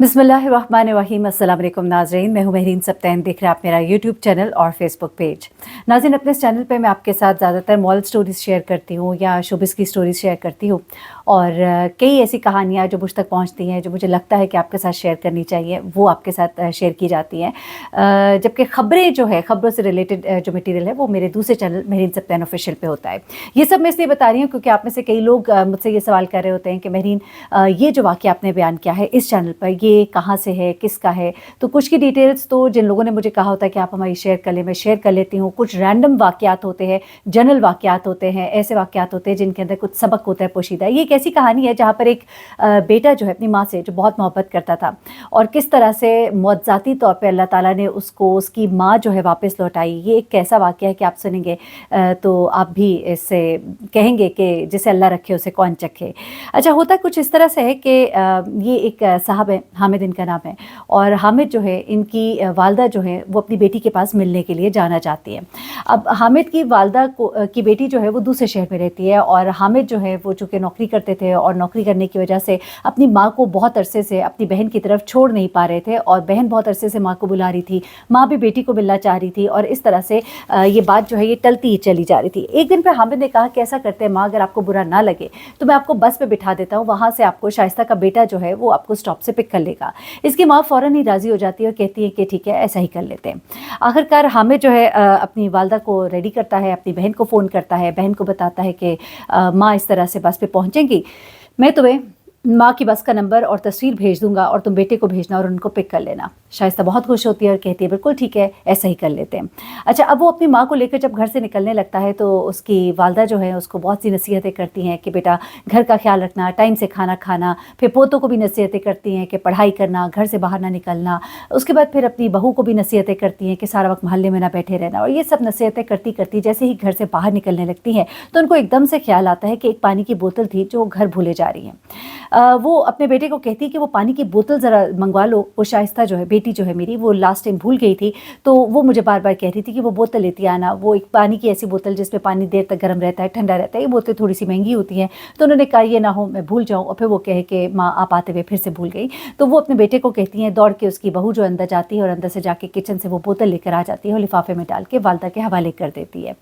बिस्मिल्लाहिर्रहमानिर्रहीम। अस्सलाम वालेकुम नाज़रीन, मैं हूं महरीन सब्तैन। देख रहे हैं आप मेरा यूट्यूब चैनल और फेसबुक पेज। नाज़रीन, अपने इस चैनल पे मैं आपके साथ ज़्यादातर मॉरल स्टोरीज़ शेयर करती हूँ या शोबिज़ की स्टोरीज़ शेयर करती हूँ, और कई ऐसी कहानियाँ जो मुझ तक पहुँचती हैं जो मुझे लगता है कि आपके साथ शेयर करनी चाहिए, वो आपके साथ शेयर की जाती हैं। जबकि ख़बरें जो है, ख़बरों से रिलेटेड जो मटीरियल है वो मेरे दूसरे चैनल महरीन सब्तैन ऑफिशियल पे होता है। ये सब मैं इसलिए बता रही हूँ क्योंकि आप में से कई लोग मुझसे ये सवाल कर रहे होते हैं कि महरीन, ये जो वाक़या आपने बयान किया है इस चैनल पर, ये कहाँ से है, किसका है? तो कुछ की डिटेल्स तो जिन लोगों ने मुझे कहा होता है कि आप हमारी शेयर कर लें, मैं शेयर कर लेती हूँ। कुछ रैंडम वाक़यात होते हैं, जनरल वाक़यात होते हैं, ऐसे वाक़यात होते हैं जिनके अंदर कुछ सबक होता है पोशीदा। ये एक ऐसी कहानी है जहाँ पर एक बेटा जो है अपनी माँ से जो बहुत मोहब्बत करता था, और किस तरह से मुअज़्ज़ाती तौर पे अल्लाह ताला ने उसको उसकी माँ जो है वापस लौटाई। ये एक ऐसा वाक़या है कि आप सुनेंगे तो आप भी इससे कहेंगे कि जिसे अल्लाह रखे उसे कौन चखे। अच्छा, होता कुछ इस तरह से है कि ये एक साहब है, हामिद इनका नाम है, और हामिद जो है, इनकी वालदा जो है वो अपनी बेटी के पास मिलने के लिए जाना चाहती है। अब हामिद की वालदा की बेटी जो है वो दूसरे शहर में रहती है, और हामिद जो है वो चूँकि नौकरी करते थे और नौकरी करने की वजह से अपनी माँ को बहुत अरसे से अपनी बहन की तरफ छोड़ नहीं पा रहे थे, और बहन बहुत अरसे से माँ को बुला रही थी, माँ भी बेटी को मिलना चाह रही थी, और इस तरह से ये बात जो है ये टलती ही चली जा रही थी। एक दिन पे हामिद ने कहा कि ऐसा करते हैं माँ, अगर आपको बुरा ना लगे तो मैं आपको बस पे बिठा देता हूँ, वहाँ से आपको शाइस्ता का बेटा जो है वो आपको स्टॉप से पिक कर लेगा। इसकी माँ फ़ौरन ही राज़ी हो जाती है और कहती है कि ठीक है, ऐसा ही कर लेते हैं। आखिरकार हामिद जो है अपनी वालदा को रेडी करता है, अपनी बहन को फ़ोन करता है, बहन को बताता है कि माँ इस तरह से बस पे पहुँचेंगी, मैं तुम्हें माँ की बस का नंबर और तस्वीर भेज दूंगा, और तुम बेटे को भेजना और उनको पिक कर लेना। शाइस्ता बहुत खुश होती है और कहती है बिल्कुल ठीक है, ऐसा ही कर लेते हैं। अच्छा, अब वो अपनी माँ को लेकर जब घर से निकलने लगता है तो उसकी वालदा जो है उसको बहुत सी नसीहतें करती हैं कि बेटा घर का ख्याल रखना, टाइम से खाना खाना। फिर पोतों को भी नसीहतें करती हैं कि पढ़ाई करना, घर से बाहर ना निकलना। उसके बाद फिर अपनी बहू को भी नसीहतें करती हैं कि सारा वक्त मोहल्ले में ना बैठे रहना। और ये सब नसीहतें करती करती जैसे ही घर से बाहर निकलने लगती हैं तो उनको एकदम से ख्याल आता है कि एक पानी की बोतल थी जो घर भूले जा रही हैं। वो अपने बेटे को कहती है कि वो पानी की बोतल ज़रा मंगवा लो, वो शाइस्ता जो है, बेटी जो है मेरी, वो लास्ट टाइम भूल गई थी, तो वो मुझे बार बार कह रही थी कि वो बोतल लेती आना। वो एक पानी की ऐसी बोतल जिसमें पानी देर तक गर्म रहता है, ठंडा रहता है। ये बोतलें थोड़ी सी महंगी होती हैं, तो उन्होंने कहा ये ना हो मैं भूल जाऊँ, और फिर वो कहे कि माँ आप आते हुए फिर से भूल गई। तो वो अपने बेटे को कहती हैं, दौड़ के उसकी बहू जो अंदर जाती है और अंदर से जाके किचन से वो बोतल लेकर आ जाती है और लिफाफे में डाल के वालदा के हवाले कर देती है।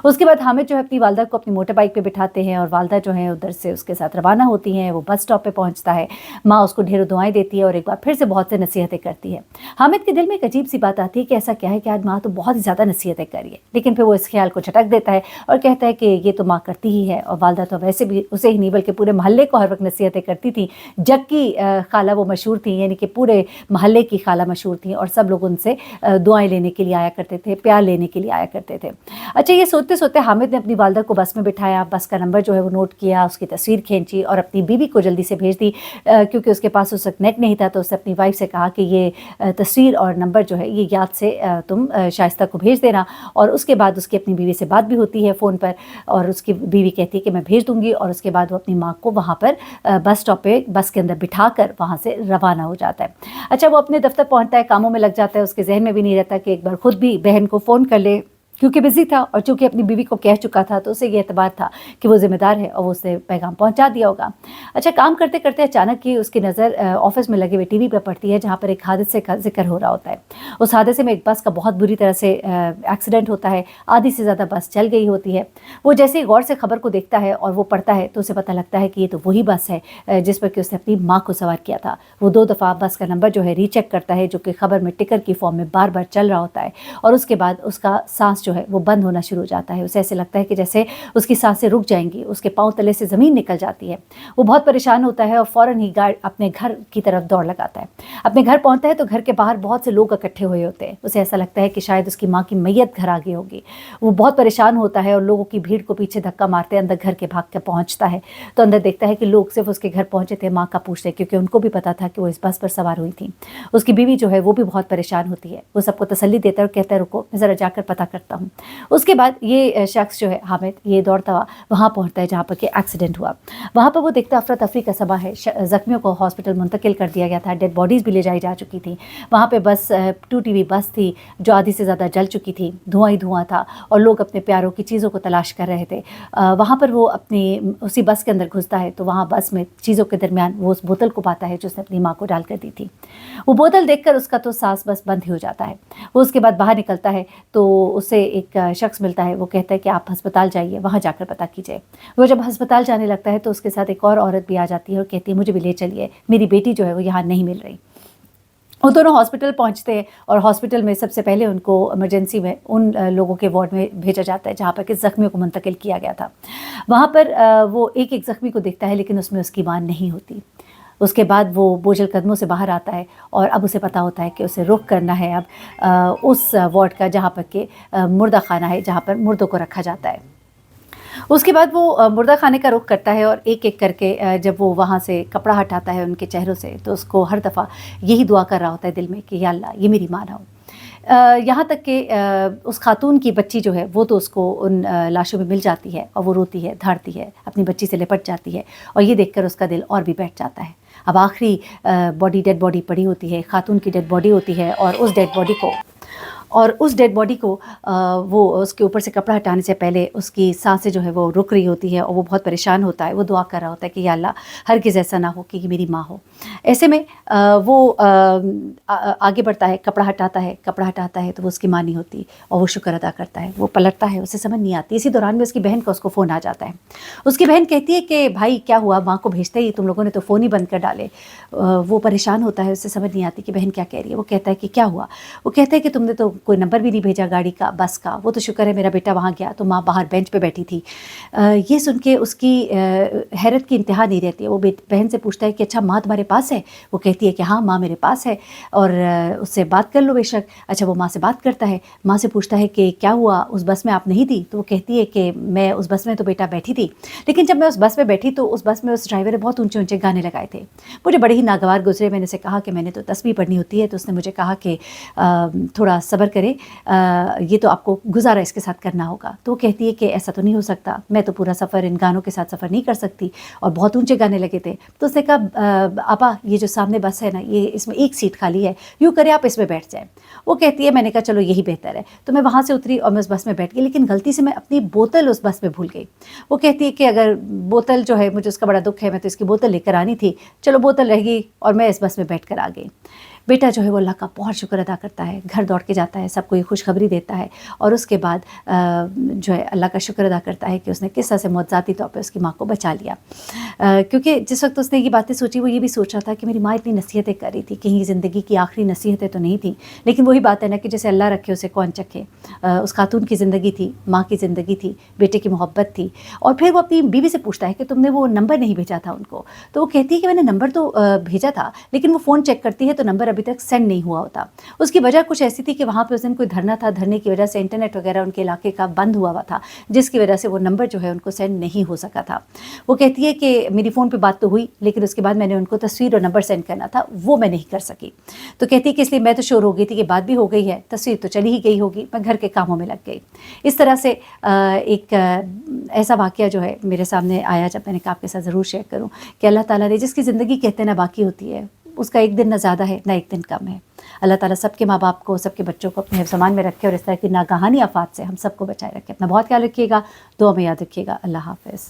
उसके बाद हामिद जो है अपनी वालदा को अपनी मोटर बाइक पर बिठाते हैं, और वालदा जो है उधर से उसके साथ रवाना होती हैं। वो बस स्टॉप पर पहुँचता है, माँ उसको ढेरों दुआएं देती है और एक बार फिर से बहुत से नसीहतें करती है। हामिद के दिल में एक अजीब सी बात आती है कि ऐसा क्या है कि आज माँ तो बहुत ही ज़्यादा नसीहतें कर रही है, लेकिन फिर वो इस ख्याल को झटक देता है और कहता है कि ये तो माँ करती ही है, और वालदा तो वैसे भी उसे ही नहीं बल्कि पूरे मोहल्ले को हर वक्त नसीहतें करती थी। जग की खाला वो मशहूर थी, यानी कि पूरे मोहल्ले की खाला मशहूर थी, और सब लोग उनसे दुआएं लेने के लिए आया करते थे, प्यार लेने के लिए आया करते थे। अच्छा, ये सोचते सोचते हामिद ने अपनी वालदा को बस में बिठाया, बस का नंबर जो है वो नोट किया, उसकी तस्वीर खींची और अपनी बीवी को जल्दी से भेज दी। क्योंकि उसके पास उस वक्त नेट नहीं था, तो उसने अपनी वाइफ से कहा कि ये तस्वीर और नंबर जो है ये याद से तुम शाइस्ता को भेज देना। और उसके बाद उसकी अपनी बीवी से बात भी होती है फ़ोन पर, और उसकी बीवी कहती है कि मैं भेज दूंगी, और उसके बाद वो अपनी माँ को वहाँ पर बस स्टॉप पे बस के अंदर बिठा कर वहाँ से रवाना हो जाता है। अच्छा, वो अपने दफ्तर पहुँचता है, कामों में लग जाता है, उसके जहन में भी नहीं रहता कि एक बार खुद भी बहन को फ़ोन कर ले, क्योंकि बिज़ी था और चूँकि अपनी बीवी को कह चुका था तो उसे ये एतबार था कि वो ज़िम्मेदार है और वो उसे पैगाम पहुंचा दिया होगा। अच्छा, काम करते करते अचानक ही उसकी नज़र ऑफिस में लगे हुए टीवी पर पड़ती है, जहाँ पर एक हादसे का जिक्र हो रहा होता है। उस हादसे में एक बस का बहुत बुरी तरह से एक्सीडेंट होता है, आधी से ज़्यादा बस चल गई होती है। वो जैसे ही गौर से खबर को देखता है और वो पढ़ता है तो उसे पता लगता है कि ये तो वही बस है जिस पर कि उसने अपनी माँ को सवार किया था। वो 2 दफ़ा बस का नंबर जो है रीचेक करता है, जो कि खबर में टिकर की फॉर्म में बार बार चल रहा होता है, और उसके बाद उसका सांस जो है वो बंद होना शुरू हो जाता है। उसे ऐसे लगता है कि जैसे उसकी सांसें रुक जाएंगी, उसके पांव तले से ज़मीन निकल जाती है। वो बहुत परेशान होता है और फ़ौरन ही अपने घर की तरफ दौड़ लगाता है। अपने घर पहुंचता है तो घर के बाहर बहुत से लोग इकट्ठे हुए होते हैं। उसे ऐसा लगता है कि शायद उसकी माँ की मैयत घर आ गई होगी। वो बहुत परेशान होता है और लोगों की भीड़ को पीछे धक्का मारते अंदर घर के भाग के पहुँचता है, तो अंदर देखता है कि लोग सिर्फ उसके घर पहुँचे थे माँ का पूछते, क्योंकि उनको भी पता था कि वो इस बस पर सवार हुई थी। उसकी बीवी जो है वो भी बहुत परेशान होती है। वो सबको तसल्ली देता है और कहता है रुको, मैं ज़रा जाकर पता करता हूँ। हूँ। उसके बाद ये शख्स जो है हामिद, ये दौड़ता हुआ वहाँ पहुँचता है जहाँ पर कि एक्सीडेंट हुआ। वहाँ पर वो देखता अफरा तफरी का समा है, ज़ख्मियों को हॉस्पिटल मुंतकिल कर दिया गया था, डेड बॉडीज़ भी ले जाई जा चुकी थी। वहाँ पे बस टूटी हुई बस थी जो आधी से ज़्यादा जल चुकी थी, धुआं ही धुआं था और लोग अपने प्यारों की चीज़ों को तलाश कर रहे थे। वहाँ पर वो अपनी उसी बस के अंदर घुसता है तो वहाँ बस में चीज़ों के दरमियान वो उस बोतल को पाता है जो उसने अपनी माँ को डाल कर दी थी। वो बोतल देखकर उसका तो सांस बस बंद ही हो जाता है। वो उसके बाद बाहर निकलता है तो उसे एक शख्स मिलता है, वो कहता है कि आप अस्पताल जाइए, वहाँ जाकर पता कीजिए। वो जब अस्पताल जाने लगता है तो उसके साथ एक और औरत भी आ जाती है और कहती है मुझे भी ले चलिए, मेरी बेटी जो है वो यहाँ नहीं मिल रही। वो दोनों हॉस्पिटल पहुंचते हैं और हॉस्पिटल में सबसे पहले उनको इमरजेंसी में उन लोगों के वार्ड में भेजा जाता है जहाँ पर कि ज़ख्मियों को मुंतकिल किया गया था। वहाँ पर वो एक एक ज़ख्मी को देखता है लेकिन उसमें उसकी मां नहीं होती। उसके बाद वो बोझल कदमों से बाहर आता है और अब उसे पता होता है कि उसे रुख करना है अब उस वार्ड का जहाँ पर कि मुर्दा खाना है, जहाँ पर मुर्दों को रखा जाता है। उसके बाद वो मुर्दा खाने का रुख करता है और एक एक करके जब वो वहाँ से कपड़ा हटाता है उनके चेहरों से तो उसको हर दफ़ा यही दुआ कर रहा होता है दिल में कि या अल्लाह ये मेरी माँ ना हो। यहाँ तक कि उस खातून की बच्ची जो है वो तो उसको उन लाशों में मिल जाती है और वो रोती है, धाड़ती है, अपनी बच्ची से लिपट जाती है और ये देखकर उसका दिल और भी बैठ जाता है। अब आखिरी बॉडी, डेड बॉडी पड़ी होती है, खातून की डेड बॉडी होती है और उस डेड बॉडी को वो उसके ऊपर से कपड़ा हटाने से पहले उसकी सांसें जो है वो रुक रही होती है और वो बहुत परेशान होता है। वो दुआ कर रहा होता है कि या अल्लाह हरगिज़ ऐसा ना हो कि ये मेरी माँ हो। ऐसे में वो आगे बढ़ता है, कपड़ा हटाता है तो वो उसकी माँ नहीं होती और वो शुक्र अदा करता है। वो पलटता है, उसे समझ नहीं आती। इसी दौरान में उसकी बहन का उसको फ़ोन आ जाता है। उसकी बहन कहती है कि भाई क्या हुआ, माँ को भेजते ही तुम लोगों ने तो फ़ोन ही बंद कर डाले। वो परेशान होता है, उसे समझ नहीं आती कि बहन क्या कह रही है। वो कहता है कि क्या हुआ? वो कहता है कि तुमने तो कोई नंबर भी नहीं भेजा गाड़ी का, बस का। वो तो शुक्र है मेरा बेटा वहाँ गया तो माँ बाहर बेंच पे बैठी थी। ये सुन के उसकी हैरत की इंतहा नहीं रहती है। वो बहन से पूछता है कि अच्छा माँ तुम्हारे पास है? वो कहती है कि हाँ माँ मेरे पास है और उससे बात कर लो बेशक। अच्छा वो माँ से बात करता है, माँ से पूछता है कि क्या हुआ, उस बस में आप नहीं थी? तो वो कहती है कि मैं उस बस में तो बेटा बैठी थी, लेकिन जब मैं उस बस में बैठी तो उस बस में उस ड्राइवर ने बहुत ऊंचे ऊंचे गाने लगाए थे। मुझे बड़े ही नागवार गुजरे। मैंने उसे कहा कि मैंने तो तस्बीह पढ़नी होती है, तो उसने मुझे कहा कि थोड़ा सब्र करे, ये तो आपको गुजारा इसके साथ करना होगा। तो वो कहती है कि ऐसा तो नहीं हो सकता, मैं तो पूरा सफ़र इन गानों के साथ सफ़र नहीं कर सकती और बहुत ऊंचे गाने लगे थे। तो उसने कहा आपा ये जो सामने बस है ना, ये इसमें एक सीट खाली है, यूँ करे आप इसमें बैठ जाएँ। वो कहती है, मैंने कहा चलो यही बेहतर है। तो मैं वहाँ से उतरी और मैं उस बस में बैठ गई, लेकिन गलती से मैं अपनी बोतल उस बस में भूल गई। वो कहती है कि अगर बोतल जो है, मुझे उसका बड़ा दुख है, मैं तो इसकी बोतल लेकर आनी थी, चलो बोतल रह गई और मैं इस बस में बैठ कर आ गई। बेटा जो है वो अल्लाह का बहुत शुक्र अदा करता है, घर दौड़ के जाता है, सबको ये खुशखबरी देता है और उसके बाद जो है अल्लाह का शुक्र अदा करता है कि उसने किस तरह से मौज़ाती तौर पे उसकी माँ को बचा लिया। क्योंकि जिस वक्त उसने ये बातें सोची वो ये भी सोच रहा था कि मेरी माँ इतनी नसीहतें कर रही थी, कहीं ज़िंदगी की आखिरी नसीहतें तो नहीं थी। लेकिन वही बात है ना कि जैसे अल्लाह रखे उसे कौन चखे। उस खातून की ज़िंदगी थी, माँ की ज़िंदगी थी, बेटे की मोहब्बत थी। और फिर वो अपनी बीवी से पूछता है कि तुमने वो नंबर नहीं भेजा था उनको? तो वो कहती है कि मैंने नंबर तो भेजा था, लेकिन वो फ़ोन चेक करती है तो नंबर अभी तक सेंड नहीं हुआ होता। उसकी वजह कुछ ऐसी थी कि वहाँ पे उस दिन कोई धरना था, धरने की वजह से इंटरनेट वगैरह उनके इलाके का बंद हुआ था, जिसकी वजह से वो नंबर जो है उनको सेंड नहीं हो सका था। वो कहती है कि मेरी फ़ोन पे बात तो हुई, लेकिन उसके बाद मैंने उनको तस्वीर और नंबर सेंड करना था, वो मैं नहीं कर सकी। तो कहती है कि इसलिए मैं तो श्योर हो गई थी कि बात भी हो गई है, तस्वीर तो चली ही गई होगी, मैं घर के कामों में लग गई। इस तरह से एक ऐसा वाक़या जो है मेरे सामने आया, जब मैंने कहा आपके साथ ज़रूर शेयर करूँ कि अल्लाह ताला ने जिसकी ज़िंदगी कहते हैं ना बाकी होती है, उसका एक दिन ना ज़्यादा है ना एक दिन कम है। अल्लाह ताला सबके माँ बाप को, सबके बच्चों को अपने हिफ्ज़-ए-मान में रखे और इस तरह की नागहानी आफ़ात से हम सबको बचाए रखे। अपना बहुत ख्याल रखिएगा, दुआ में याद रखिएगा। अल्लाह हाफ़िज़।